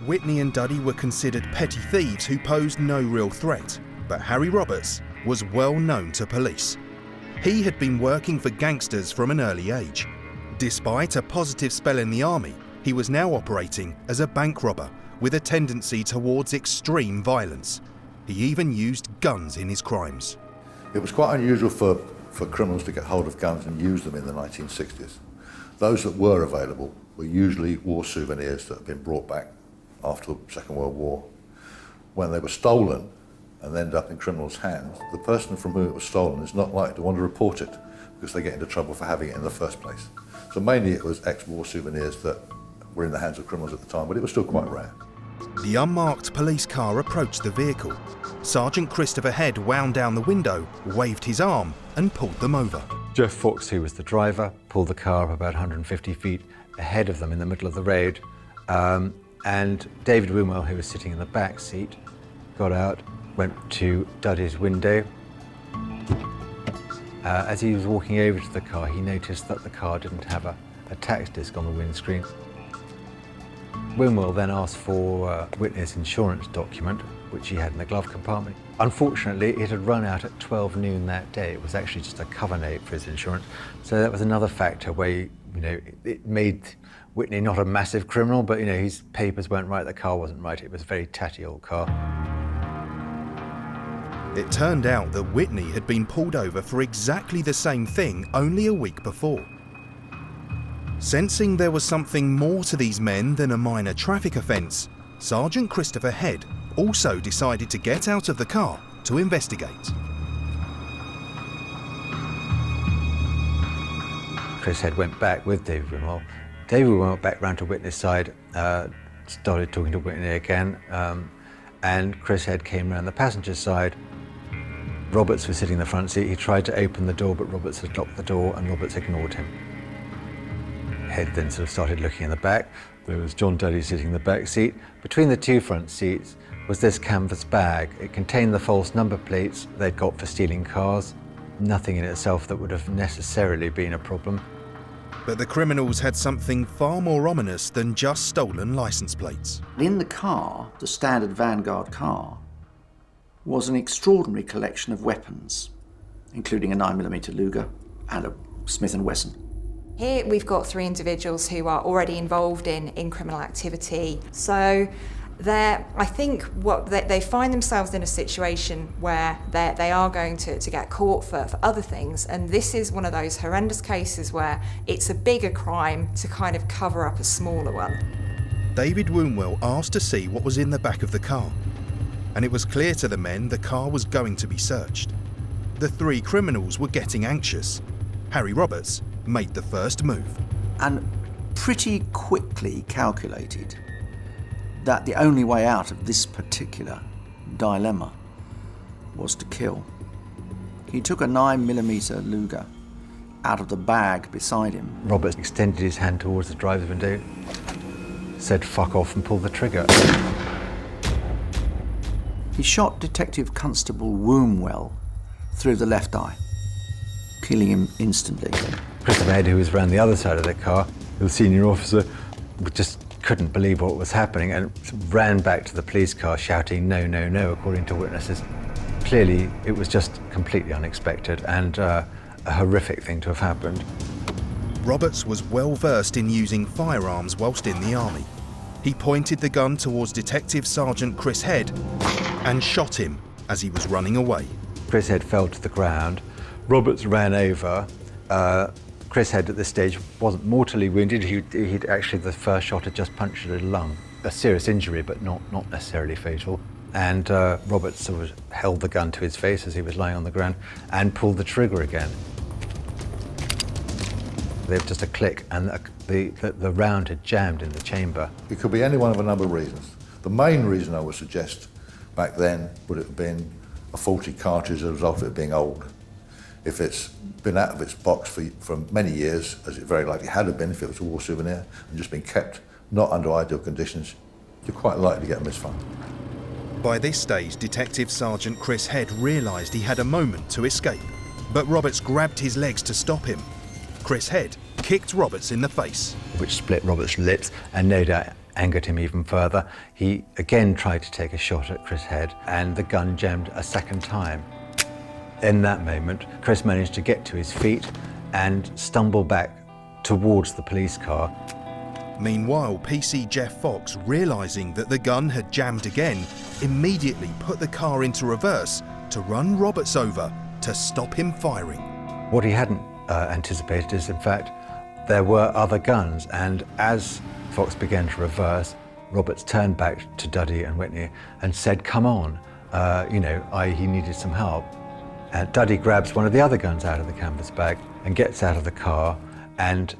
Whitney and Duddy were considered petty thieves who posed no real threat, but Harry Roberts was well known to police. He had been working for gangsters from an early age. Despite a positive spell in the army, he was now operating as a bank robber with a tendency towards extreme violence. He even used guns in his crimes. It was quite unusual for criminals to get hold of guns and use them in the 1960s. Those that were available were usually war souvenirs that had been brought back after the Second World War. When they were stolen and ended up in criminals' hands, the person from whom it was stolen is not likely to want to report it because they get into trouble for having it in the first place. So mainly it was ex-war souvenirs that were in the hands of criminals at the time, but it was still quite rare. The unmarked police car approached the vehicle. Sergeant Christopher Head wound down the window, waved his arm and pulled them over. Jeff Fox, who was the driver, pulled the car up about 150 feet ahead of them in the middle of the road. And David Woonwell, who was sitting in the back seat, got out, went to Duddy's window. As he was walking over to the car, he noticed that the car didn't have a tax disc on the windscreen. Woonwell then asked for Whitney's insurance document, which he had in the glove compartment. Unfortunately, it had run out at 12 noon that day. It was actually just a cover note for his insurance. So that was another factor where, it made Whitney not a massive criminal, but, his papers weren't right, the car wasn't right. It was a very tatty old car. It turned out that Whitney had been pulled over for exactly the same thing only a week before. Sensing there was something more to these men than a minor traffic offence, Sergeant Christopher Head also decided to get out of the car to investigate. Chris Head went back with David Woonwell. David went back round to Whitney's side, started talking to Whitney again, and Chris Head came round the passenger side. Roberts was sitting in the front seat. He tried to open the door, but Roberts had locked the door and Roberts ignored him. Head then sort of started looking in the back. There was John Duddy sitting in the back seat. Between the two front seats was this canvas bag. It contained the false number plates they'd got for stealing cars. Nothing in itself that would have necessarily been a problem. But the criminals had something far more ominous than just stolen licence plates. In the car, the standard Vanguard car, was an extraordinary collection of weapons, including a 9mm Luger and a Smith & Wesson. Here we've got 3 individuals who are already involved in criminal activity. So I think they find themselves in a situation where they are going to get caught for other things, and this is one of those horrendous cases where it's a bigger crime to kind of cover up a smaller one. David Woonwell asked to see what was in the back of the car, and it was clear to the men the car was going to be searched. The 3 criminals were getting anxious. Harry Roberts made the first move. And pretty quickly calculated that the only way out of this particular dilemma was to kill. He took a 9mm Luger out of the bag beside him. Roberts extended his hand towards the driver's window, said fuck off and pulled the trigger. He shot Detective Constable Woonwell through the left eye, killing him instantly. Christopher Head, who was around the other side of the car, the senior officer, just couldn't believe what was happening and ran back to the police car shouting, "No, no, no," according to witnesses. Clearly, it was just completely unexpected and a horrific thing to have happened. Roberts was well versed in using firearms whilst in the army. He pointed the gun towards Detective Sergeant Chris Head and shot him as he was running away. Chris Head fell to the ground. Roberts ran over. Chris Head at this stage wasn't mortally wounded. He'd actually, the first shot had just punctured a lung. A serious injury, but not necessarily fatal. And Roberts sort of held the gun to his face as he was lying on the ground and pulled the trigger again. There was just a click and the round had jammed in the chamber. It could be any one of a number of reasons. The main reason I would suggest back then would have been a faulty cartridge as a result of it being old. If it's been out of its box for many years, as it very likely had been if it was a war souvenir, and just been kept not under ideal conditions, you're quite likely to get a misfire. By this stage, Detective Sergeant Chris Head realised he had a moment to escape, but Roberts grabbed his legs to stop him. Chris Head kicked Roberts in the face, which split Roberts' lips and no doubt angered him even further. He again tried to take a shot at Chris Head, and the gun jammed a second time. In that moment, Chris managed to get to his feet and stumble back towards the police car. Meanwhile, PC Jeff Fox, realising that the gun had jammed again, immediately put the car into reverse to run Roberts over to stop him firing. What he hadn't anticipated is, in fact, there were other guns, and as Fox began to reverse, Roberts turned back to Duddy and Whitney and said, "Come on," he needed some help. And Duddy grabs one of the other guns out of the canvas bag and gets out of the car, and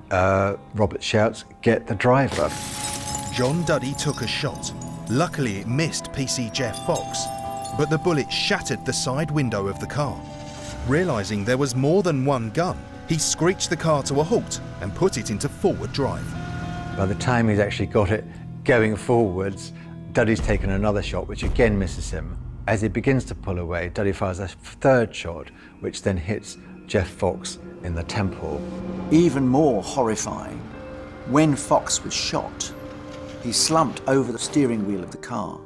Roberts shouts, "Get the driver." John Duddy took a shot. Luckily, it missed PC Jeff Fox, but the bullet shattered the side window of the car. Realising there was more than one gun, he screeched the car to a halt and put it into forward drive. By the time he's actually got it going forwards, Duddy's taken another shot, which again misses him. As he begins to pull away, Duddy fires a third shot, which then hits Jeff Fox in the temple. Even more horrifying, when Fox was shot, he slumped over the steering wheel of the car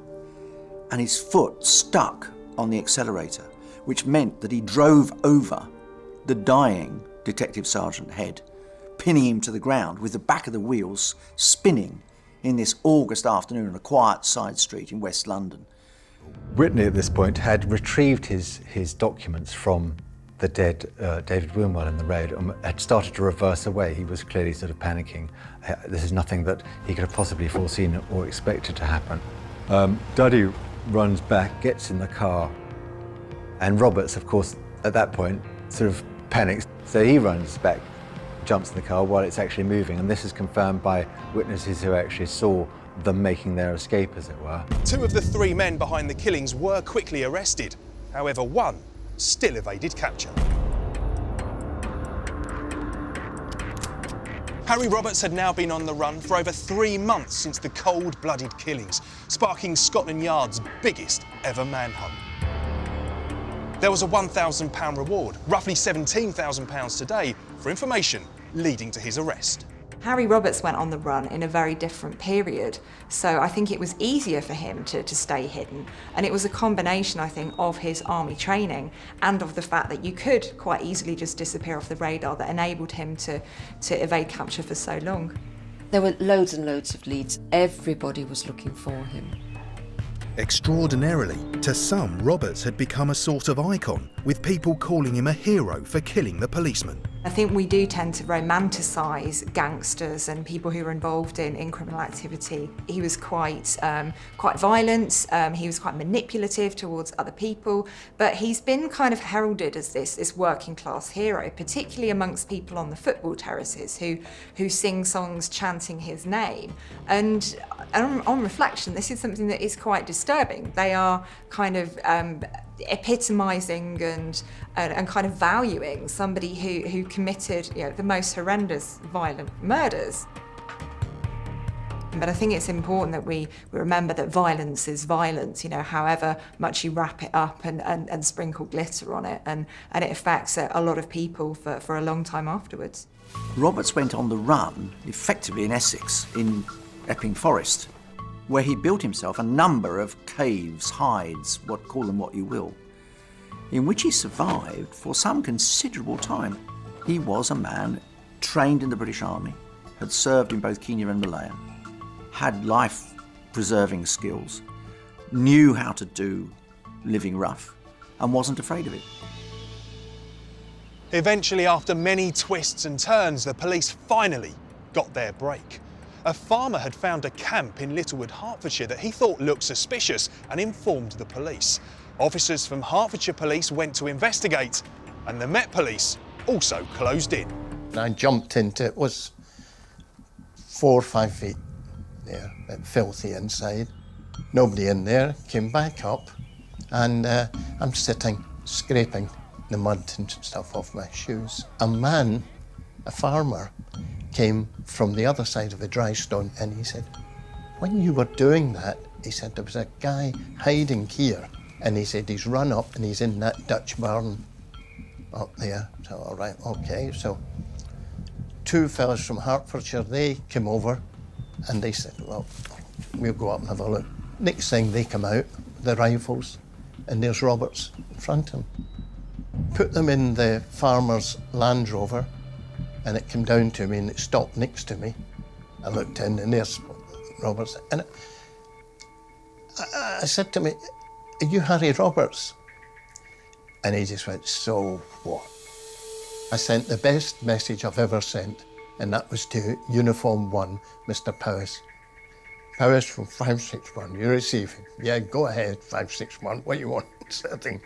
and his foot stuck on the accelerator, which meant that he drove over the dying Detective Sergeant Head, pinning him to the ground with the back of the wheels spinning in this August afternoon on a quiet side street in West London. Whitney at this point had retrieved his documents from the dead David Wombwell in the road and had started to reverse away. He was clearly sort of panicking. This is nothing that he could have possibly foreseen or expected to happen. Duddy runs back, gets in the car, and Roberts, of course, at that point, sort of panics. So he runs back, jumps in the car while it's actually moving, and this is confirmed by witnesses who actually saw them making their escape, as it were. 2 of the 3 men behind the killings were quickly arrested. However, 1 still evaded capture. Harry Roberts had now been on the run for over 3 months since the cold-blooded killings, sparking Scotland Yard's biggest ever manhunt. There was a £1,000 reward, roughly £17,000 today, for information leading to his arrest. Harry Roberts went on the run in a very different period, so I think it was easier for him to stay hidden. And it was a combination, I think, of his army training and of the fact that you could quite easily just disappear off the radar that enabled him to evade capture for so long. There were loads and loads of leads. Everybody was looking for him. Extraordinarily, to some, Roberts had become a sort of icon, with people calling him a hero for killing the policeman. I think we do tend to romanticise gangsters and people who are involved in criminal activity. He was quite violent, he was quite manipulative towards other people, but he's been kind of heralded as this working class hero, particularly amongst people on the football terraces who sing songs chanting his name. And on reflection, this is something that is quite disturbing. They are kind of epitomising and kind of valuing somebody who committed the most horrendous violent murders. But I think it's important that we remember that violence is violence, however much you wrap it up and sprinkle glitter on it, and it affects a lot of people for a long time afterwards. Roberts went on the run, effectively in Essex, in Epping Forest, where he built himself a number of caves, hides, call them what you will, in which he survived for some considerable time. He was a man trained in the British Army, had served in both Kenya and Malaya, had life-preserving skills, knew how to do living rough, and wasn't afraid of it. Eventually, after many twists and turns, the police finally got their break. A farmer had found a camp in Littlewood, Hertfordshire that he thought looked suspicious and informed the police. Officers from Hertfordshire Police went to investigate, and the Met Police also closed in. I jumped into it. It was 4 or 5 feet there, a bit filthy inside. Nobody in there, came back up, and I'm sitting, scraping the mud and stuff off my shoes. A man, a farmer, came from the other side of the dry stone, and he said, "When you were doing that," he said, "there was a guy hiding here," and he said, "He's run up and he's in that Dutch barn up there." So, all right, okay. So 2 fellas from Hertfordshire, they came over, And they said, well, we'll go up and have a look. Next thing they come out, the rifles, and there's Roberts in front of him. Put them in the farmer's Land Rover, and it came down to me and it stopped next to me. I looked in and there's Roberts. And I said to me, are you Harry Roberts? And he just went, so what? I sent the best message I've ever sent, and that was to Uniform 1, Mr. Powis. Powis from 561, you receive him. Yeah, go ahead, 561, what you want, sort of thing.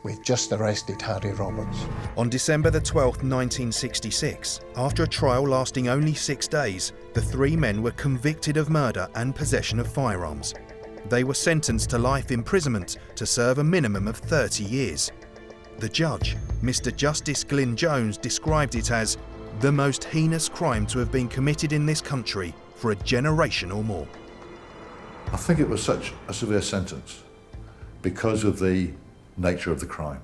We've just arrested Harry Roberts. On December the 12th, 1966, after a trial lasting only 6 days, the three men were convicted of murder and possession of firearms. They were sentenced to life imprisonment to serve a minimum of 30 years. The judge, Mr. Justice Glyn Jones, described it as the most heinous crime to have been committed in this country for a generation or more. I think it was such a severe sentence because of the nature of the crime.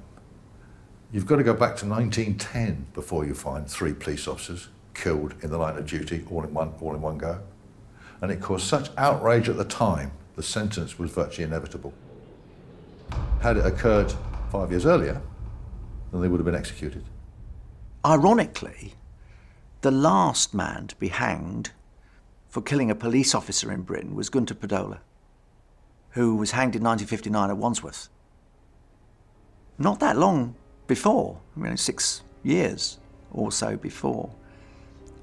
You've got to go back to 1910 before you find 3 police officers killed in the line of duty all in one go. And it caused such outrage at the time, the sentence was virtually inevitable. Had it occurred 5 years earlier, then they would have been executed. Ironically, the last man to be hanged for killing a police officer in Britain was Gunter Padola, who was hanged in 1959 at Wandsworth. Not that long before, 6 years or so before.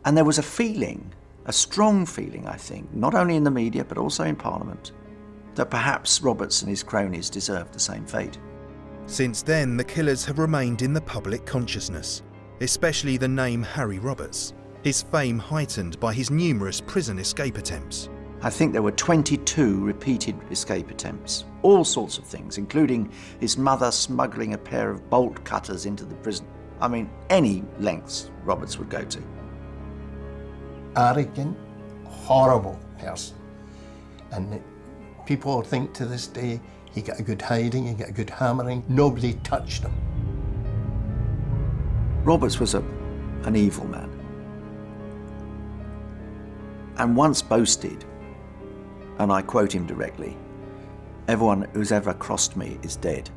And there was a feeling, a strong feeling, I think, not only in the media but also in Parliament, that perhaps Roberts and his cronies deserved the same fate. Since then, the killers have remained in the public consciousness, especially the name Harry Roberts, his fame heightened by his numerous prison escape attempts. I think there were 22 repeated escape attempts, all sorts of things, including his mother smuggling a pair of bolt cutters into the prison. I mean, any lengths Roberts would go to. Arrogant, horrible person. And people think to this day, he got a good hiding, he got a good hammering. Nobody touched him. Roberts was an evil man, and once boasted, and I quote him directly, "Everyone who's ever crossed me is dead."